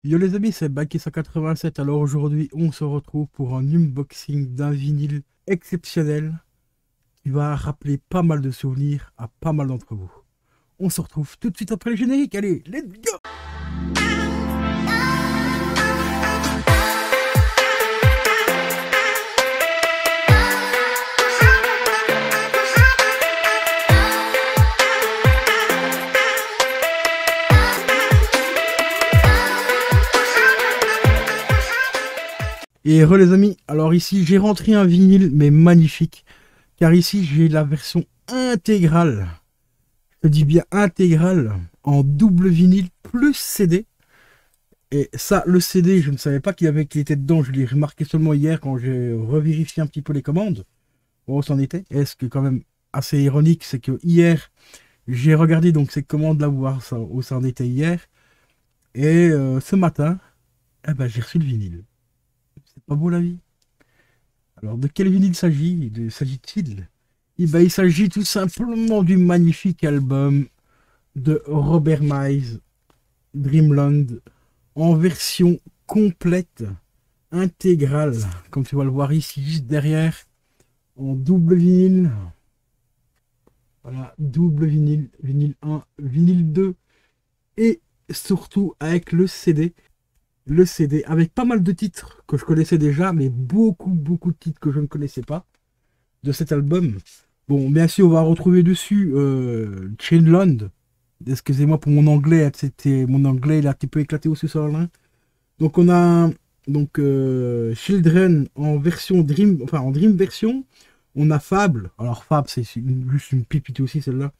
Yo les amis, c'est Baki 187. Alors aujourd'hui, on se retrouve pour un unboxing d'un vinyle exceptionnel qui va rappeler pas mal de souvenirs à pas mal d'entre vous. On se retrouve tout de suite après le générique. Allez, let's go! Et re les amis, alors ici j'ai rentré un vinyle mais magnifique, car ici j'ai la version intégrale, je dis bien intégrale, en double vinyle plus CD. Et ça, le CD, je ne savais pas qu'il était dedans, je l'ai remarqué seulement hier quand j'ai revérifié un petit peu les commandes, où c'en était. Et ce qui est quand même assez ironique, c'est que hier, j'ai regardé donc ces commandes là, voir ça, où ça en était hier, et ce matin, eh ben, j'ai reçu le vinyle. C'est pas beau la vie? Alors, de quel vinyle s'agit-il? Eh ben, il s'agit tout simplement du magnifique album de Robert Miles, Dreamland, en version complète, intégrale, comme tu vas le voir ici, juste derrière, en double vinyle. Voilà, double vinyle, vinyle 1, vinyle 2, et surtout avec le CD. Le CD avec pas mal de titres que je connaissais déjà, mais beaucoup de titres que je ne connaissais pas de cet album. Bon, bien sûr, on va retrouver dessus Chainland. Excusez-moi pour mon anglais, hein, mon anglais il a un petit peu éclaté aussi sur là. Donc on a donc Children en version Dream, enfin en Dream version. On a Fable. Alors Fable c'est juste une pipite aussi celle-là.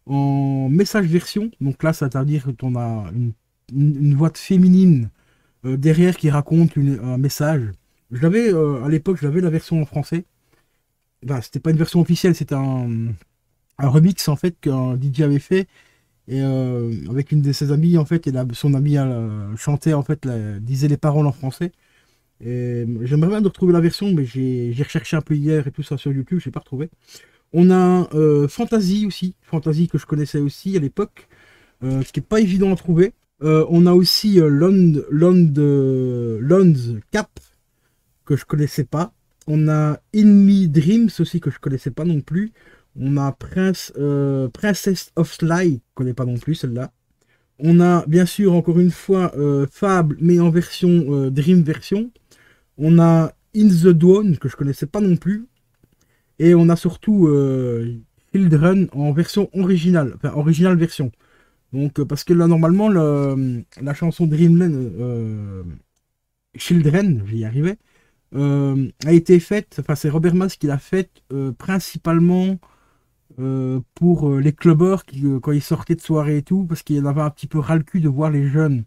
En message version. Donc là ça veut dire qu'on a une voix féminine derrière qui raconte un message. Je l'avais à l'époque, j'avais la version en français. Enfin, c'était pas une version officielle, c'était un remix en fait qu'un DJ avait fait et avec une de ses amies en fait, et son amie chantait en fait, disait les paroles en français. Et j'aimerais bien de retrouver la version, mais j'ai recherché un peu hier et tout ça sur YouTube, j'ai pas retrouvé. On a Fantasy aussi, Fantasy que je connaissais aussi à l'époque, ce qui est pas évident à trouver. On a aussi Lond's Cap, que je connaissais pas. On a In Me Dreams aussi, que je connaissais pas non plus. On a Princess of Sly, je connais pas non plus celle-là. On a bien sûr encore une fois Fable, mais en version Dream version. On a In the Dawn, que je connaissais pas non plus. Et on a surtout Children en version originale, enfin originale version. Donc, parce que là, normalement, la chanson Dreamland, Children, j'y arrivais, a été faite, enfin, c'est Robert Mas qui l'a faite principalement pour les clubbers quand ils sortaient de soirée et tout, parce qu'il avait un petit peu ras le cul de voir les jeunes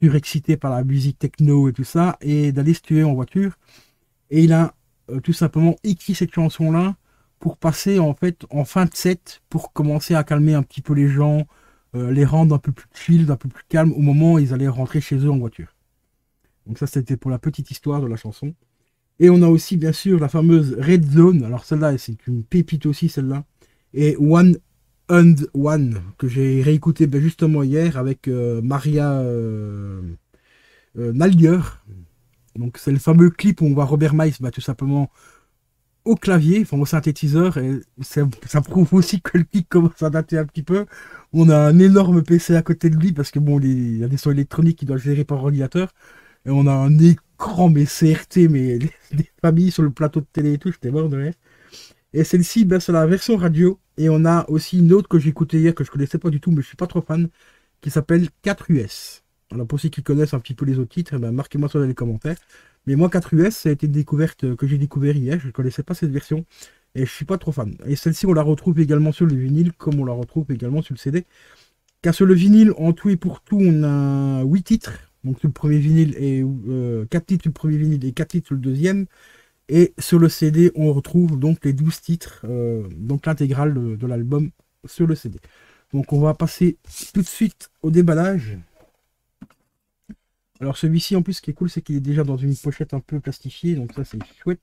surexcités par la musique techno et tout ça, et d'aller se tuer en voiture. Et il a tout simplement écrit cette chanson-là pour passer en fait en fin de set, pour commencer à calmer un petit peu les gens, les rendre un peu plus chill, un peu plus calmes au moment où ils allaient rentrer chez eux en voiture. Donc ça c'était pour la petite histoire de la chanson. Et on a aussi bien sûr la fameuse Red Zone, alors celle-là c'est une pépite aussi celle-là. Et One and One, que j'ai réécouté justement hier avec Maria Nallier. Donc c'est le fameux clip où on voit Robert Miles tout simplement au clavier, enfin au synthétiseur, et ça prouve aussi que le clip commence à dater un petit peu. On a un énorme PC à côté de lui, parce que bon, il y a des sons électroniques qui doivent gérer par ordinateur, et on a un écran, mais CRT, mais des familles sur le plateau de télé et tout, j'étais mort de rire. Et celle-ci, c'est la version radio, et on a aussi une autre que j'ai écoutée hier, que je connaissais pas du tout, mais je suis pas trop fan, qui s'appelle 4US. Alors pour ceux qui connaissent un petit peu les autres titres, marquez-moi ça dans les commentaires. Mais moi, 4US, ça a été une découverte que j'ai découvert hier. Je ne connaissais pas cette version et je suis pas trop fan. Et celle-ci, on la retrouve également sur le vinyle, comme on la retrouve également sur le CD. Car sur le vinyle, en tout et pour tout, on a 8 titres. Donc sur le premier vinyle, et 4 titres sur le premier vinyle et 4 titres sur le deuxième. Et sur le CD, on retrouve donc les 12 titres, donc l'intégrale de l'album sur le CD. Donc on va passer tout de suite au déballage. Alors celui-ci en plus ce qui est cool c'est qu'il est déjà dans une pochette un peu plastifiée, donc ça c'est chouette.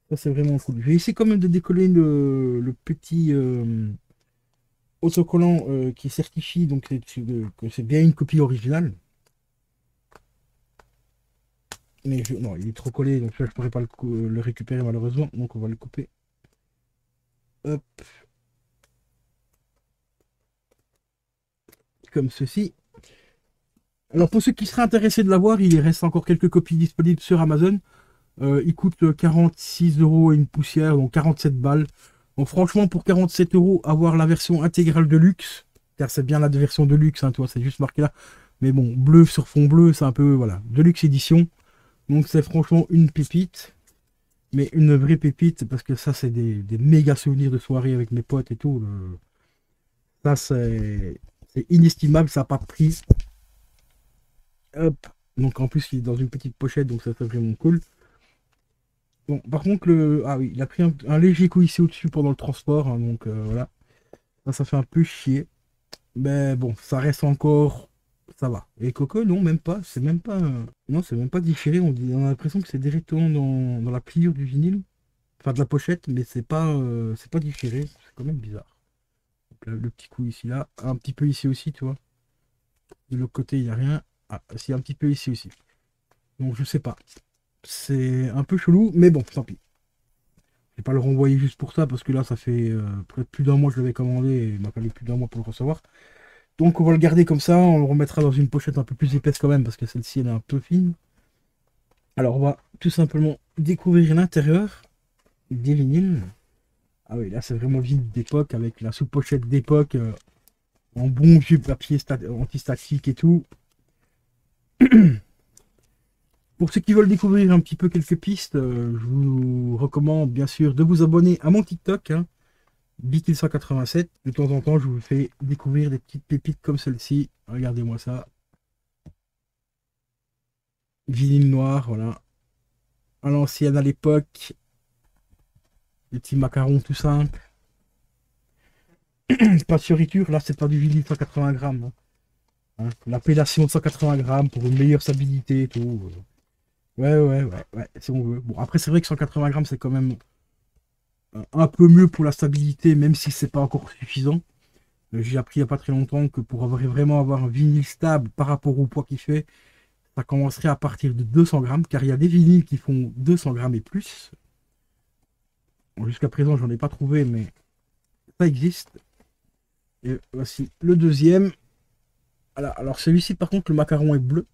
Ça c'est vraiment cool. Je vais essayer quand même de décoller le petit autocollant qui certifie donc que c'est bien une copie originale. Mais non, il est trop collé, donc là, je pourrais pas le récupérer malheureusement. Donc on va le couper. Hop, comme ceci. Alors pour ceux qui seraient intéressés de l'avoir, il reste encore quelques copies disponibles sur Amazon. Il coûte 46 euros et une poussière, donc 47 balles. Donc franchement, pour 47 euros, avoir la version intégrale de luxe, car c'est bien la version de luxe, hein, toi, c'est juste marqué là. Mais bon, bleu sur fond bleu, c'est un peu, voilà, de luxe édition. Donc c'est franchement une pépite. Mais une vraie pépite, parce que ça, c'est des méga souvenirs de soirée avec mes potes et tout. Ça, c'est inestimable, ça n'a pas de prix. Hop. Donc en plus, il est dans une petite pochette, donc ça c'est vraiment cool. Bon, par contre, ah oui, il a pris un léger coup ici au-dessus pendant le transport, hein, donc voilà. Ça fait un peu chier. Mais bon, ça reste encore. Ça va. Et Coco, non, même pas. C'est même pas. Non, c'est même pas déchiré. On a l'impression que c'est directement dans la pliure du vinyle. Enfin, de la pochette, mais c'est pas déchiré. C'est quand même bizarre. Donc, là, le petit coup ici, là. Un petit peu ici aussi, tu vois. De l'autre côté, il n'y a rien. Ah, si, un petit peu ici aussi. Donc, je sais pas. C'est un peu chelou, mais bon, tant pis. Je vais pas le renvoyer juste pour ça, parce que là, ça fait peut-être plus d'un mois que je l'avais commandé et il m'a fallu plus d'un mois pour le recevoir. Donc, on va le garder comme ça. On le remettra dans une pochette un peu plus épaisse quand même, parce que celle-ci, elle est un peu fine. Alors, on va tout simplement découvrir l'intérieur des vinyles. Ah oui, là, c'est vraiment le vinyle d'époque, avec la sous-pochette d'époque, en bon vieux papier antistatique et tout. Pour ceux qui veulent découvrir un petit peu quelques pistes, je vous recommande bien sûr de vous abonner à mon TikTok, hein, Bitil187. De temps en temps, je vous fais découvrir des petites pépites comme celle-ci. Regardez-moi ça. Vinyle noir, voilà. À l'ancienne, à l'époque. Les petits macarons tout simples. Pas de fioriture, là c'est pas du vinyle 180 grammes. Hein. L'appellation 180 grammes pour une meilleure stabilité et tout. Ouais, si on veut. Bon, après, c'est vrai que 180 grammes, c'est quand même un peu mieux pour la stabilité, même si c'est pas encore suffisant. J'ai appris il n'y a pas très longtemps que pour vraiment avoir un vinyle stable par rapport au poids qu'il fait, ça commencerait à partir de 200 grammes, car il y a des vinyles qui font 200 grammes et plus. Bon, jusqu'à présent, j'en ai pas trouvé, mais ça existe. Et voici le deuxième. Voilà. Alors celui-ci, par contre, le macaron est bleu,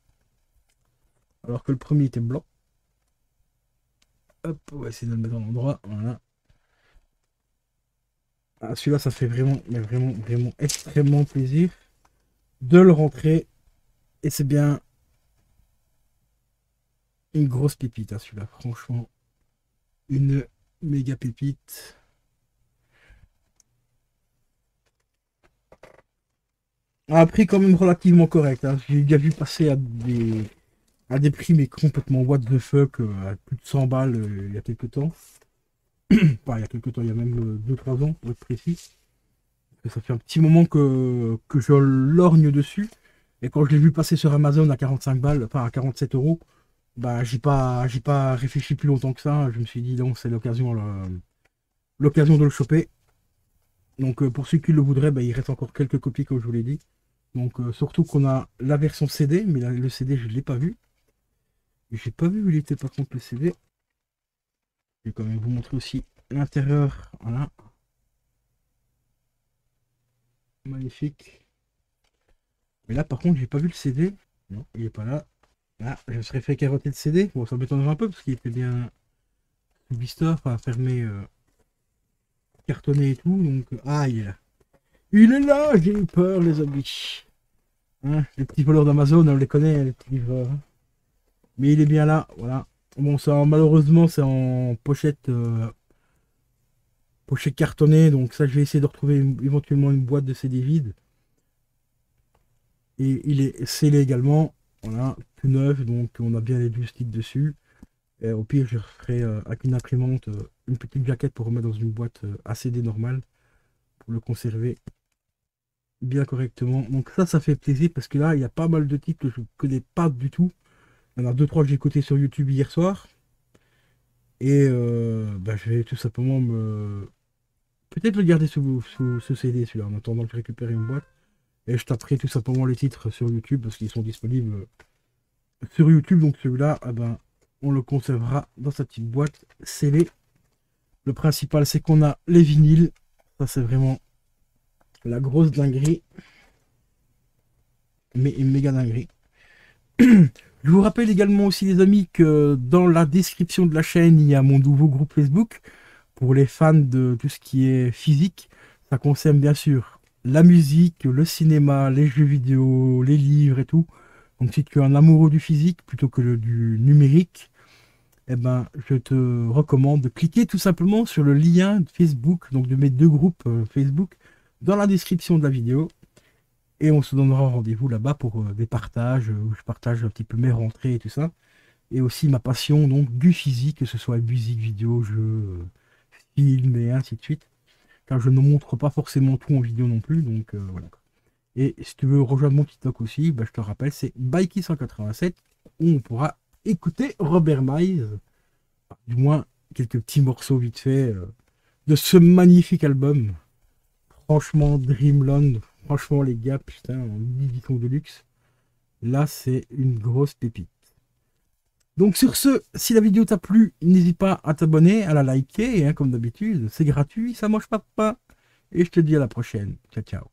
alors que le premier était blanc. Hop, on va essayer de le mettre en endroit. Voilà. Ah, celui-là, ça fait vraiment, mais vraiment, vraiment extrêmement plaisir de le rentrer. Et c'est bien une grosse pépite, hein, celui-là. Franchement, une méga pépite. Un prix quand même relativement correct. Hein. J'ai déjà vu passer à des prix, mais complètement what the fuck, à plus de 100 balles il y a quelques temps. Enfin, il y a quelques temps, il y a même 2-3 ans, pour être précis. Ça fait un petit moment que je lorgne dessus. Et quand je l'ai vu passer sur Amazon à 45 balles, enfin à 47 euros, bah j'ai pas réfléchi plus longtemps que ça. Je me suis dit non, c'est l'occasion de le choper. Donc pour ceux qui le voudraient, bah, il reste encore quelques copies comme je vous l'ai dit. Donc surtout qu'on a la version CD, mais le CD je ne l'ai pas vu. J'ai pas vu où il était par contre le CD. Je vais quand même vous montrer aussi l'intérieur. Voilà. Magnifique. Mais là par contre j'ai pas vu le CD. Non, il est pas là. Là, je me serais fait carotter le CD. Bon, ça m'étonnerait un peu parce qu'il était bien blister, enfin fermé, cartonné et tout. Donc, ah, il est là. Il est là, j'ai eu peur, les amis. Hein, les petits voleurs d'Amazon, on les connaît, les petits livreurs. Hein. Mais il est bien là, voilà. Bon, malheureusement, c'est en pochette, pochette cartonnée. Donc, ça, je vais essayer de retrouver éventuellement une boîte de CD vide. Et il est scellé également. Voilà, tout neuf. Donc, on a bien les 12 titres dessus. Et au pire, je ferai avec une imprimante une petite jaquette pour remettre dans une boîte à CD normale pour le conserver bien correctement. Donc ça fait plaisir parce que là, il y a pas mal de titres que je ne connais pas du tout. Il y en a 2-3 que j'ai écouté sur YouTube hier soir. Et bah, je vais tout simplement peut-être le garder sous ce CD celui-là en attendant que je récupère une boîte. Et je taperai tout simplement les titres sur YouTube parce qu'ils sont disponibles sur YouTube. Donc celui-là, ah ben, on le conservera dans sa petite boîte scellée. Le principal, c'est qu'on a les vinyles. Ça, c'est vraiment la grosse dinguerie. Mais une méga dinguerie. Je vous rappelle également aussi, les amis, que dans la description de la chaîne, il y a mon nouveau groupe Facebook. Pour les fans de tout ce qui est physique, ça concerne bien sûr la musique, le cinéma, les jeux vidéo, les livres et tout. Donc si tu es un amoureux du physique plutôt que du numérique, eh ben, je te recommande de cliquer tout simplement sur le lien Facebook, donc de mes deux groupes Facebook, dans la description de la vidéo. Et on se donnera rendez-vous là-bas pour des partages, où je partage un petit peu mes rentrées et tout ça. Et aussi ma passion donc du physique, que ce soit musique, vidéo, jeux, films et ainsi de suite. Car je ne montre pas forcément tout en vidéo non plus, donc voilà. Et si tu veux rejoindre mon TikTok aussi, bah, je te rappelle, c'est Bikey187, où on pourra écouter Robert Miles, du moins quelques petits morceaux vite fait de ce magnifique album. Franchement, Dreamland, franchement les gars, putain, en édition de luxe, là c'est une grosse pépite. Donc sur ce, si la vidéo t'a plu, n'hésite pas à t'abonner, à la liker, hein, comme d'habitude, c'est gratuit, ça mange pas de pain. Et je te dis à la prochaine. Ciao, ciao.